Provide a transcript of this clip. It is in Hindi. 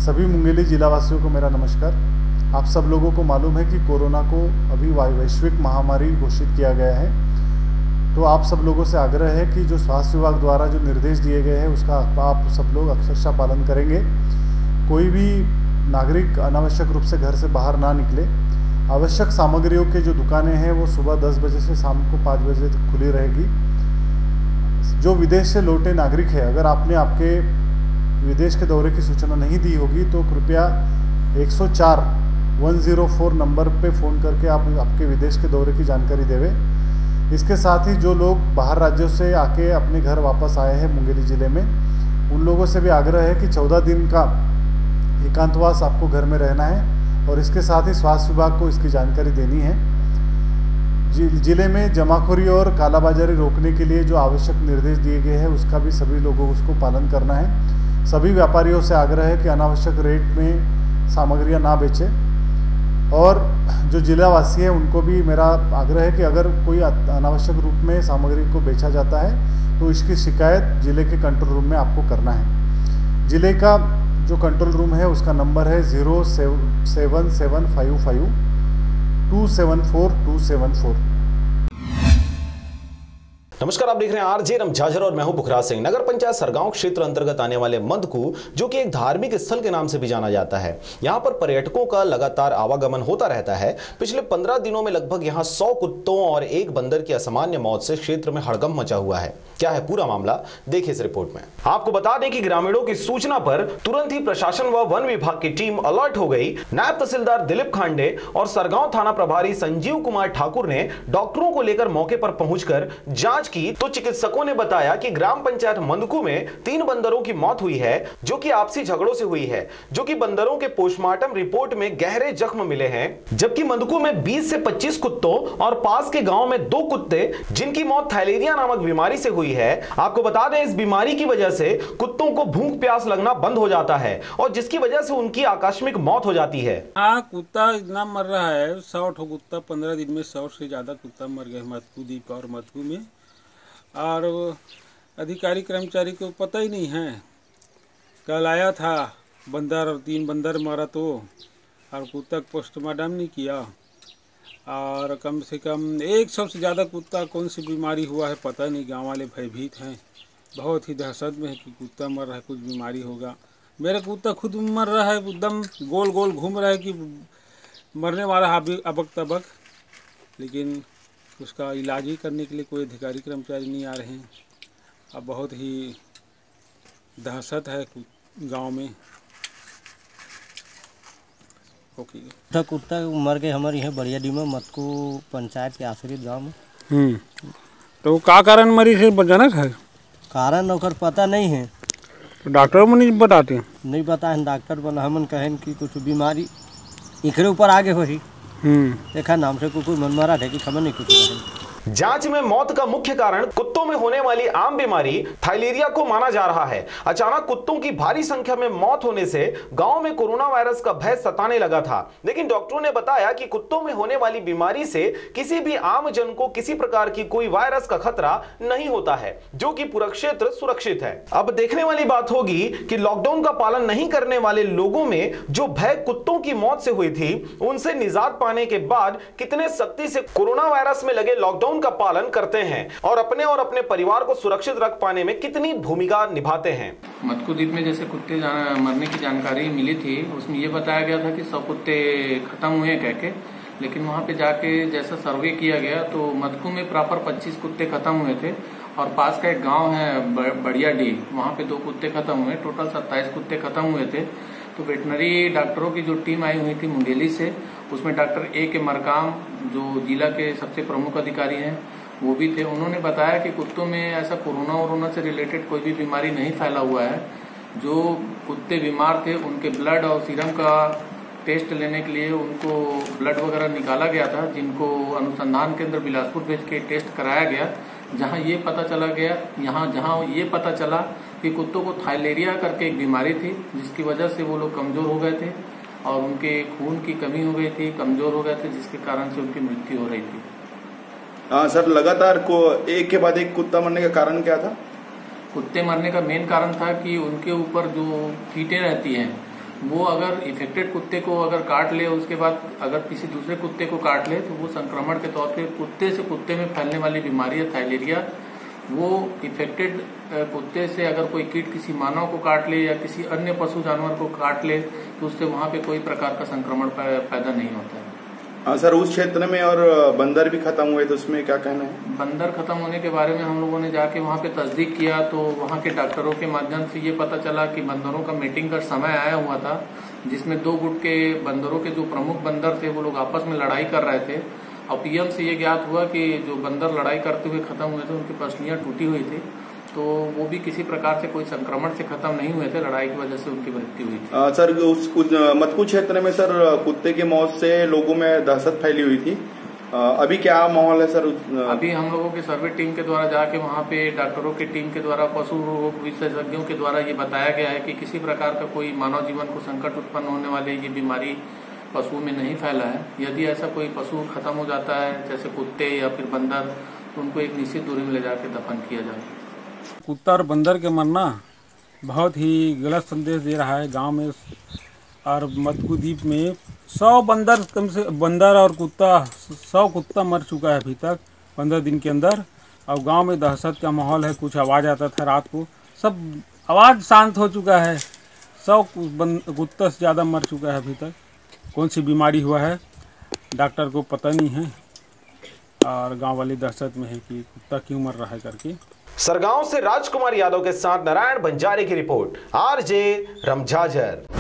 सभी मुंगेली जिलावासियों को मेरा नमस्कार। आप सब लोगों को मालूम है कि कोरोना को अभी वैश्विक महामारी घोषित किया गया है, तो आप सब लोगों से आग्रह है कि जो स्वास्थ्य विभाग द्वारा जो निर्देश दिए गए हैं उसका आप सब लोग अक्षरशः पालन करेंगे। कोई भी नागरिक अनावश्यक रूप से घर से बाहर ना निकले। आवश्यक सामग्रियों के जो दुकानें हैं वो सुबह 10 बजे से शाम को 5 बजे तक खुली रहेगी। जो विदेश से लौटे नागरिक है, अगर आपने आपके विदेश के दौरे की सूचना नहीं दी होगी तो कृपया 104 नंबर पे फ़ोन करके आप आपके विदेश के दौरे की जानकारी देवें। इसके साथ ही जो लोग बाहर राज्यों से आके अपने घर वापस आए हैं मुंगेली ज़िले में, उन लोगों से भी आग्रह है कि 14 दिन का एकांतवास आपको घर में रहना है और इसके साथ ही स्वास्थ्य विभाग को इसकी जानकारी देनी है। ज़िले में जमाखोरी और कालाबाजारी रोकने के लिए जो आवश्यक निर्देश दिए गए हैं उसका भी सभी लोगों को उसको पालन करना है। सभी व्यापारियों से आग्रह है कि अनावश्यक रेट में सामग्रियां ना बेचें और जो जिलावासी हैं उनको भी मेरा आग्रह है कि अगर कोई अनावश्यक रूप में सामग्री को बेचा जाता है तो इसकी शिकायत ज़िले के कंट्रोल रूम में आपको करना है। ज़िले का जो कंट्रोल रूम है उसका नंबर है 07755 274 नमस्कार, आप देख रहे हैं आरजे रमझाझर और मैं हूं पुखराज सिंह। नगर पंचायत सरगांव क्षेत्र अंतर्गत आने वाले मंदकू, जो कि एक धार्मिक स्थल के नाम से भी जाना जाता है, यहां पर पर्यटकों का लगातार आवागमन होता रहता है। पिछले 15 दिनों में लगभग यहां 100 कुत्तों और एक बंदर की असामान्य मौत से क्षेत्र में हड़कंप मचा हुआ है। क्या है पूरा मामला, देखिए इस रिपोर्ट में। आपको बता दें कि ग्रामीणों की सूचना पर तुरंत ही प्रशासन व वन विभाग की टीम अलर्ट हो गई। नायब तहसीलदार दिलीप खांडे और सरगांव थाना प्रभारी संजीव कुमार ठाकुर ने डॉक्टरों को लेकर मौके पर पहुंचकर जांच की तो चिकित्सकों ने बताया कि ग्राम पंचायत मंदकू में 3 बंदरों की मौत हुई है, जो कि आपसी झगड़ों से हुई है, जो कि बंदरों के पोस्टमार्टम रिपोर्ट में गहरे जख्म मिले हैं। जबकि मंदकू में 20 से 25 कुत्तों और पास के गांव में 2 कुत्ते जिनकी मौत थैलेरिया नामक बीमारी से हुई है। आपको बता दें, इस बीमारी की वजह से कुत्तों को भूख प्यास लगना बंद हो जाता है और जिसकी वजह से उनकी आकस्मिक मौत हो जाती है। कुत्ता इतना मर रहा है, 100 कुत्ता 15 दिन में 100 से ज्यादा कुत्ता मर गए मंदकू द्वीप और मंदकू में। और अधिकारी कर्मचारी को पता ही नहीं है। कल आया था बंदर, 3 बंदर मारा तो, और कुत्ता पोस्टमार्टम नहीं किया। और कम से कम 100 से ज़्यादा कुत्ता कौन सी बीमारी हुआ है पता नहीं। गांव वाले भयभीत हैं, बहुत ही दहशत में है कि कुत्ता मर रहा है, कुछ बीमारी होगा। मेरा कुत्ता खुद मर रहा है, एकदम गोल गोल घूम रहा है कि मरने वाला है अबक तबक, लेकिन उसका इलाज ही करने के लिए कोई अधिकारी कर्मचारी नहीं आ रहे हैं। अब बहुत ही दहशत है गांव में। कुत्ता मर गए हमारे यहाँ बड़ियाडी में मंदकू पंचायत के आश्रित गांव में। तो क्या कारण मरी है जानत है? कारण ओकर पता नहीं है, तो डॉक्टर में नहीं बताते? नहीं पता है। डॉक्टर बना हमन कहें कि कुछ बीमारी इकरे ऊपर आगे हो ही देखा नाम से कुछ मन मारा है कि खबर नहीं कुछ। जांच में मौत का मुख्य कारण कुत्तों में होने वाली आम बीमारी थाइलेरिया को माना जा रहा है। अचानक कुत्तों की भारी संख्या में मौत होने से गांव में कोरोना वायरस का भय सताने लगा था, लेकिन डॉक्टरों ने बताया कि कुत्तों में होने वाली बीमारी से किसी भी आम जन को किसी प्रकार की कोई वायरस का खतरा नहीं होता है, जो कि पूरा क्षेत्र सुरक्षित है। अब देखने वाली बात होगी कि लॉकडाउन का पालन नहीं करने वाले लोगों में जो भय कुत्तों की मौत से हुई थी, उनसे निजात पाने के बाद कितने सख्ती से कोरोना वायरस में लगे लॉकडाउन का पालन करते हैं और अपने परिवार को सुरक्षित रख पाने में कितनी भूमिका निभाते हैं। मंदकू द्वीप में जैसे कुत्ते मरने की जानकारी मिली थी, उसमें यह बताया गया था कि 100 कुत्ते खत्म हुए कह के, लेकिन वहां पे जाके जैसा सर्वे किया गया तो मंदकू में प्रॉपर 25 कुत्ते खत्म हुए थे और पास का एक गांव है बड़ियाडी, वहां पे 2 कुत्ते खत्म हुए, टोटल 27 कुत्ते खत्म हुए थे। तो वेटनरी डॉक्टरों की जो टीम आई हुई थी मुंगेली से, उसमें डॉक्टर ए के मरकाम जो जिला के सबसे प्रमुख अधिकारी हैं वो भी थे। उन्होंने बताया कि कुत्तों में ऐसा कोरोना से रिलेटेड कोई भी बीमारी नहीं फैला हुआ है। जो कुत्ते बीमार थे उनके ब्लड और सीरम का टेस्ट लेने के लिए उनको ब्लड वगैरह निकाला गया था, जिनको अनुसंधान केंद्र बिलासपुर भेज के टेस्ट कराया गया, जहां ये पता चला कि कुत्तों को थाइलेरिया करके एक बीमारी थी, जिसकी वजह से वो लोग कमजोर हो गए थे और उनके खून की कमी हो गई थी, कमजोर हो गए थे, जिसके कारण से उनकी मृत्यु हो रही थी। हाँ सर, लगातार एक के बाद एक कुत्ता मरने का कारण क्या था? कुत्ते मरने का मेन कारण था कि उनके ऊपर जो कीटें रहती हैं वो अगर इफेक्टेड कुत्ते को अगर काट ले, उसके बाद अगर किसी दूसरे कुत्ते को काट ले, तो वो संक्रमण के तौर पे कुत्ते से कुत्ते में फैलने वाली बीमारी है थाइलेरिया। वो इफेक्टेड कुत्ते से अगर कोई कीट किसी मानव को काट ले या किसी अन्य पशु जानवर को काट ले, तो उससे वहां पे कोई प्रकार का संक्रमण पैदा नहीं होता है। हाँ सर, उस क्षेत्र में और बंदर भी खत्म हुए, तो उसमें क्या कहना है? बंदर खत्म होने के बारे में हम लोगों ने जाके वहाँ पे तस्दीक किया, तो वहाँ के डॉक्टरों के माध्यम से ये पता चला कि बंदरों का मीटिंग का समय आया हुआ था, जिसमें 2 गुट के बंदरों के जो प्रमुख बंदर थे वो लोग आपस में लड़ाई कर रहे थे। और पीएम से ये ज्ञात हुआ कि जो बंदर लड़ाई करते हुए खत्म हुए थे उनकी पसलियाँ टूटी हुई थी, तो वो भी किसी प्रकार से कोई संक्रमण से खत्म नहीं हुए थे, लड़ाई की वजह से उनकी मृत्यु हुई थी। सर, उस मतकू क्षेत्र में सर कुत्ते की मौत से लोगों में दहशत फैली हुई थी, अभी क्या माहौल है सर? अभी हम लोगों के सर्वे टीम के द्वारा जाके वहाँ पे डॉक्टरों की टीम के द्वारा पशु रोग विशेषज्ञों के द्वारा ये बताया गया है कि किसी प्रकार का कोई मानव जीवन को संकट उत्पन्न होने वाली ये बीमारी पशुओं में नहीं फैला है। यदि ऐसा कोई पशु खत्म हो जाता है, जैसे कुत्ते या फिर बंदर, तो उनको एक निश्चित दूरी में ले जाकर दफन किया जाए। कुत्ता और बंदर के मरना बहुत ही गलत संदेश दे रहा है गांव में। और मतकू द्वीप में 100 बंदर कम से बंदर और कुत्ता 100 कुत्ता मर चुका है अभी तक 15 दिन के अंदर। और गांव में दहशत का माहौल है, कुछ आवाज़ आता था रात को, सब आवाज़ शांत हो चुका है। 100 कुत्ता से ज़्यादा मर चुका है अभी तक। कौन सी बीमारी हुआ है डॉक्टर को पता नहीं है, और गांव वाले दहशत में है कि कुत्ता क्यों मर रहा है करके। सरगांव से राजकुमार यादव के साथ नारायण बंजारे की रिपोर्ट, आरजे रमझाझर।